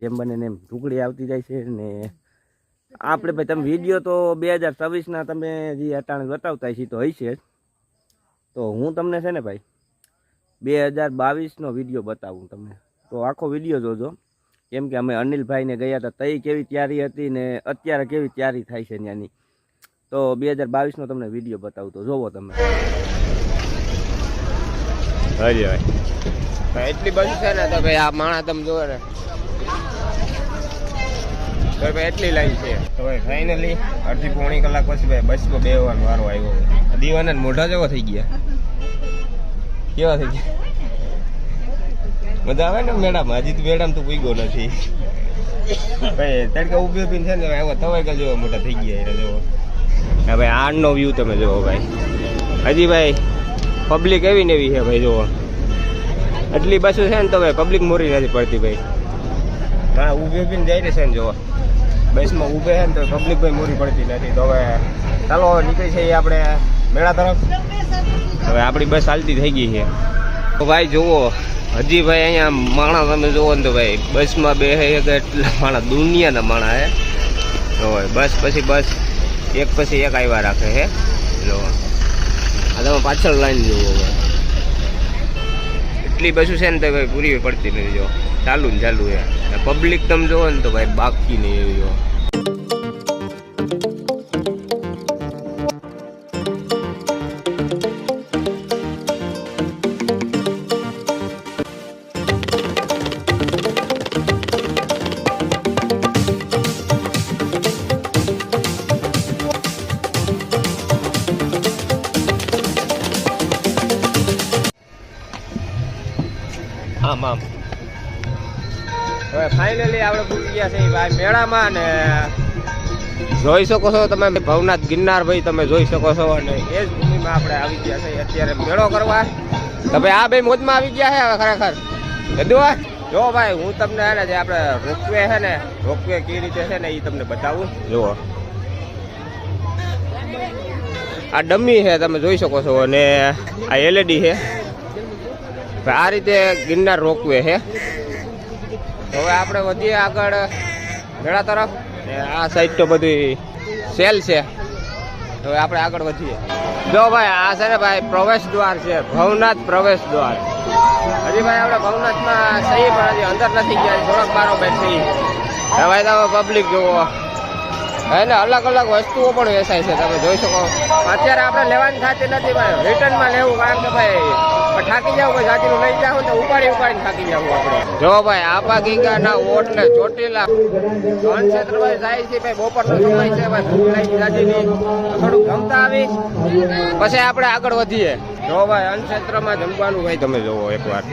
જેમ બને એમ ઢુકડી આવતી જાય છે ને આપણે ભાઈ તમે વિડીયો તો 2026ના તમે જે અટાણે બતાવતા છે તો હશે જ. તો હું તમને છે ને ભાઈ 2022નો વિડીયો બતાવું તમને, તો આખો વિડીયો જોજો. કેમ કે અમે અનિલભાઈને ગયા હતા તઈ કેવી તૈયારી હતી ને અત્યારે કેવી તૈયારી થાય છે ત્યાંની. તો 2022નો તમને વિડીયો બતાવું તો જોવો તમે. હજી ભાઈ એટલી બસ છે ને તો ભાઈ આ માણા તમે જોવો ને તો ભાઈ એટલી લાઈન છે. તો ભાઈ ફાઇનલી અડધી પોણી કલાક પછી ભાઈ બસમાં બેસવાનો વારો આવ્યો. દીવાના મોઢા જેવા થઈ ગયા. કેવા થઈ ગયા? મજા આવે ને મેડમ? હજી તો મેડમ તો પૂગ્યો નથી ભાઈ. તડકે ઉભી ઉભીને છે ને એવા તવાઈ જેવા મોટા થઈ ગયા એટલે જોવો. હા ભાઈ આનો વ્યૂ તમે જોવો ભાઈ. હજી ભાઈ પબ્લિક એવી ને એવી છે ભાઈ જોવો. એટલી બસો છે ને તો ભાઈ પબ્લિક મોરી નથી પડતી ભાઈ. હા ઊભી ઊભીને જાય છે ને જોવો. બસમાં ઊભે છે ને તો પબ્લિક ભાઈ મોરી પડતી નથી. તો હવે ચાલો નીકળી છે આપણે મેળા તરફ. હવે આપણી બસ ચાલતી થઈ ગઈ છે. તો ભાઈ જુઓ હજી ભાઈ અહીંયા માણસ તમે જુઓ ને તો ભાઈ બસમાં બે એટલા માણસ દુનિયાના માણસ હે. તો બસ પછી બસ એક પછી એક આવ્યા રાખે છે. જો આ તમે પાછળ લાઈન જુઓ ભાઈ. એટલી બસો છે ને તો ભાઈ પૂરી પડતી નથી. જો ચાલુ ને ચાલુ છે. પબ્લિક તમે જુઓ ને તો ભાઈ બાકી નહીં એવી જો. આમ આમ હવે ફાઇનલી આપણે પૂરી ગયા છે ભાઈ મેળામાં. ને જોઈ શકો છો તમે ભવનાથ ગિરનાર ભાઈ તમે જોઈ શકો છો. અને એ જ ભૂમિમાં આપણે આવી ગયા છે અત્યારે મેળો કરવા. તો ભાઈ આ ભાઈ મોજમાં આવી ગયા છે હવે ખરેખર. કીધું જો ભાઈ હું તમને હે ને જે આપણે રોપવે છે ને રોપવે કેવી રીતે છે ને એ તમને બતાવું. જુઓ આ ડમી છે તમે જોઈ શકો છો. અને આ એલઈડી છે. આ રીતે ગિરનાર રોકવે છે. હવે આપણે વધીએ આગળ મેળા તરફ. ને આ સાઈડ તો બધી સેલ છે. હવે આપણે આગળ વધીએ. જો ભાઈ આ છે ને ભાઈ પ્રવેશ દ્વાર છે, ભવનાથ પ્રવેશ દ્વાર. હજી ભાઈ આપણે ભવનાથમાં સહી પણ હજી અંદર નથી ગયા. થોડાક બારોબાર સહી. હવે તમે પબ્લિક જુઓ. એને અલગ અલગ વસ્તુઓ પણ વેચાય છે તમે જોઈ શકો. અત્યારે આપણે લેવાની થતી નથી ભાઈ, રિટર્નમાં લેવું. કારણ કે ભાઈ થાકી જાવ કોઈ જાતિનું લઈ જાવ તો ઉપાડીને થાકી જવું આપણે. જો ભાઈ આપા ગીગાના ઓટ ને ચોટીલા વન ક્ષેત્રમાં જાય છે ભાઈ. બપોરનો સમય છે ભાઈ, ભૂખ લાગી જાતિની થોડુંક જમતા આવી પછી આપણે આગળ વધીએ. જો ભાઈ વન ક્ષેત્રમાં જમવાનું ભાઈ તમે જોવો એકવાર.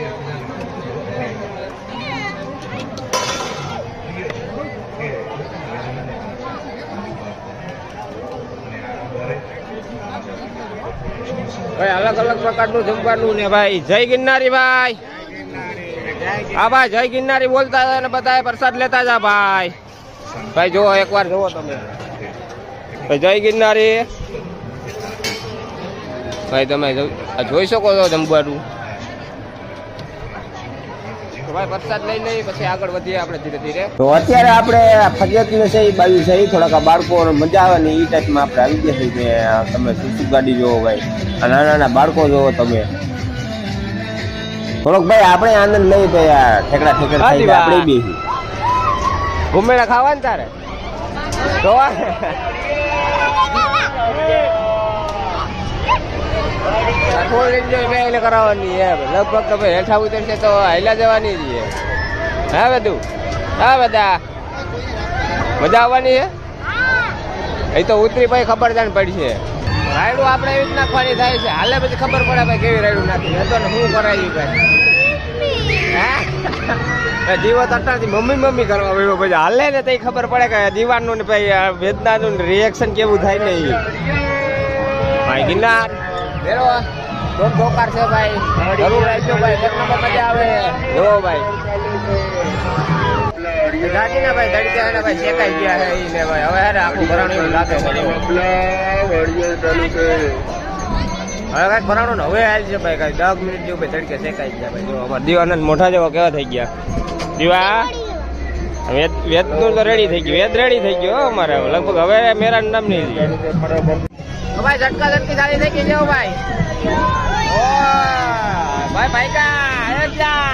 ભાઈ અલગ અલગ પ્રકારનું જમવાનું ને ભાઈ. જય ગિરનારી ભાઈ. હા ભાઈ જય ગિરનારી બોલતા હતા ને બધા પ્રસાદ લેતા જા ભાઈ. ભાઈ જુઓ એકવાર જુઓ તમે ભાઈ જય ગિરનારી ભાઈ. તમે જોઈ શકો છો જમવાનું. ભાઈ પ્રસાદ લઈ લઈ પછી આગળ વધીએ આપણે ધીરે ધીરે. તો અત્યારે આપણે ફરિયાદને છે એ બાજુ છે થોડાક બાળકો મજા આવે ને એ ટાઈપમાં આપણે આવી ગયા છીએ. તમે સુસુ ગાડી જોવો ભાઈ, નાના નાના બાળકો જોવો તમે. થોડોક ભાઈ આપણે આનંદ લઈ ભાઈ. ઠેકડા ઠેકડા થઈ ગયા આપણે બી ઘુમેડા ખાવા ને તારે જોવા. ફૂલ એન્જોય મેં કરાવવાની હે. લગભગ તો ભાઈ હેઠા ઉતરશે તો હાઈલા જવાની જ છે. હા બધું હા બધા મજા આવવાની છે. એ તો ઉતરી પછી ખબર જાણ પડશે. રાયડું આપણે એવી જ નાખવાની થાય છે. હાલે પછી ખબર પડે ભાઈ કેવી રાયડું નાખી તો ને શું કરાવી ભાઈ. જીવો તટાથી મમ્મી મમ્મી કરવા આવ્યો પછી હાલે ને તો ખબર પડે કે દીવાનું ને ભાઈ વેદનાનું રિએક્શન કેવું થાય ને. ભાઈ ગિરનાર બેરો દોઢ ધોકાર છે ભાઈ. જરૂર આવજો ભાઈ, એક નંબર મજા આવે. જો ભાઈ દાદીના ભાઈ તડકે ને ભાઈ શેકાઈ ગયા છે ઈ ને ભાઈ. હવે હેરે આપણું ભરાણું એવું લાગે છે. હવે કાંઈક ભરાણું ને હવે હાલ છે ભાઈ. કાંઈ 10 મિનિટ જેવું ભાઈ તડકે શેકાઈ ગયા ભાઈ. જો અમારા દીવાના મોઢા જેવા કેવા થઈ ગયા. દીવા વેદનું તો રેડી થઈ ગયું, વેદ રેડી થઈ ગયો હો અમારે લગભગ. હવે મેરા નામ નહીં ભાઈ. ઝટકા ઝટકી સારી થઈ ગઈ છે ભાઈ. ઓ ભાઈ ભાઈ કા જા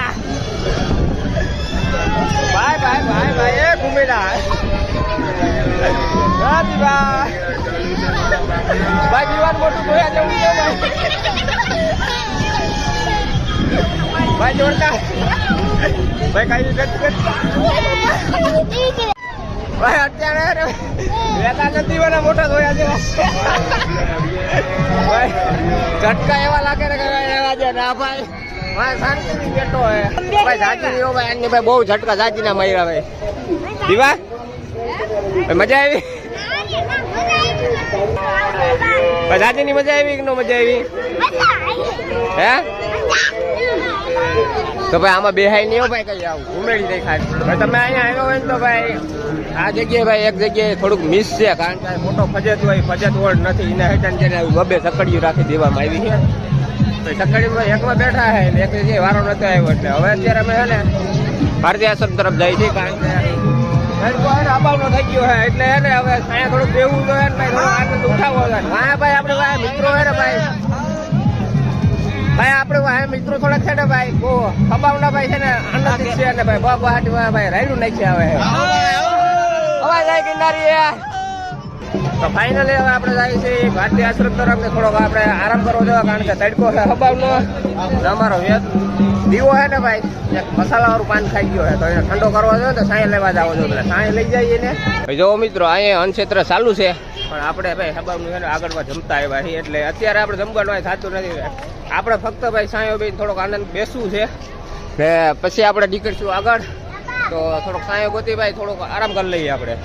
ભાઈ ભાઈ ભાઈ ભાઈ એ ઘૂમેલા ભાઈ જીવન મોટું જોયા જવું છે ભાઈ. ભાઈ જોરદાર ભાઈ કઈ ભાઈ અત્યારે વેતા નથી વાળા મોટા જોયા છે ભાઈ. ઝટકા એવા લાગે ને કે એવા છે ના ભાઈ. ભાઈ શાંતિથી બેઠો હે ભાઈ. જાજી રહ્યો ભાઈ એની ભાઈ બહુ ઝટકા જાજી ના માર્યા ભાઈ. દીવા મજા આવી ભાઈ. જાજી ની મજા આવી કે નો મજા આવી હે? તો ભાઈ આમાં બેહાઈ નહીં હો ભાઈ. કઈ આવું ઘુમેડી દઈ ખાસ ભાઈ. તમે અહીંયા આવ્યો હોય ને તો ભાઈ આ જગ્યાએ ભાઈ એક જગ્યાએ થોડુંક મિસ છે, કારણ કે મોટો ફજત હોય, ફજત વોર્ડ નથી એના હેઠળ જેને બબે સકડીઓ રાખી દેવામાં આવી છે. તો સકડીમાં એકમાં બેઠા છે ને એક જગ્યાએ વારો નતો આવ્યો. એટલે હવે અત્યારે અમે છે ને ભારતીય આશ્રમ તરફ જાય છે, કારણ કે અભાવનો થઈ ગયો છે. એટલે એને હવે અહીંયા થોડુંક બેવું તો ભાઈ થોડો આનંદ ઉઠાવવો છે. હા ભાઈ આપણે ભાઈ મિત્રો છે ને ભાઈ. ભાઈ આપણે ભાઈ મિત્રો થોડાક છે ને ભાઈ બહુ અભાવના ભાઈ છે ને આનંદ છે ને ભાઈ. બાહાટી ભાઈ રાયડું નાખી આવે અવાજ આવી કિનારી. તો ફાઇનલી હવે આપણે જાય છે ભારતીય આશ્રમ તરફ. થોડોક આપણે આરામ કરવો જોઈએ, કારણ કે તડકો છે હબાવનો. અમારો વેદ દીવો છે ને ભાઈ એક મસાલાવાળું પાન ખાઈ ગયો છે, તો એને ઠંડો કરવા જોઈએ તો સાંય લેવા જાવ જોઈએ. એટલે સાંય લઈ જઈએ ને. જો મિત્રો અહીંયા અન્નક્ષેત્ર ચાલુ છે, પણ આપણે ભાઈ હબાવનું છે ને આગળમાં જમતા આવ્યા છીએ. એટલે અત્યારે આપણે જમવાનું અહીં થતું નથી. આપણે ફક્ત ભાઈ સાંયો બેન થોડોક આનંદ બેસવું છે ને પછી આપણે નીકળશું આગળ. તો થોડોક સાંયો ગોતી ભાઈ થોડોક આરામ કરી લઈએ આપણે.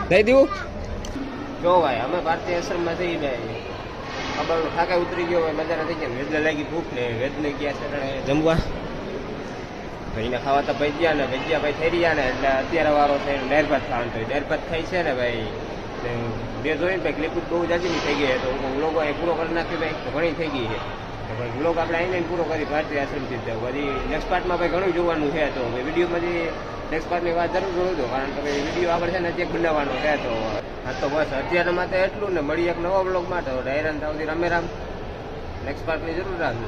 દઈ દીવું જો ભાઈ અમે ભારતીય આશ્રમમાં જઈ ભાઈ ખબર થાકે ઉતરી ગયો ભાઈ. મજા નથી ગયા. વેદને લાગી ભૂખ ને વેદને ગયા છે જમવા. તો એને ખાવા તો ભજીયા ને ભજીયા ભાઈ થઈ રહ્યા ને. એટલે અત્યારે વારો છે દાળ ભાત ખાવાનું. તો દાળ ભાત થાય છે ને ભાઈ. બે જોઈને ભાઈ ક્લિપ બહુ જાજી થઈ ગઈ. તો વ્લોગો એ પૂરો કરી નાખ્યો ભાઈ. તો ઘણી થઈ ગઈ છે. તો ભાઈ વ્લોગ આપણે આવીને પૂરો કરી ભારતીય આશ્રમથી. તો બધી નેક્સ્ટ પાર્ટમાં ભાઈ ઘણું જોવાનું છે. તો વિડીયોમાંથી નેક્સ્ટ પાર્ટની વાત જરૂર જોજો, કારણ કે ભાઈ વિડીયો આગળ છે ને ચેક બનાવવાનો છે. તો હા તો બસ અત્યારે માટે એટલું ને. મળી એક નવા બ્લોગ માટે ડાયરાન તાવથી રામે રામ. નેક્સ્ટ પાર્ટની જરૂર રાખજો.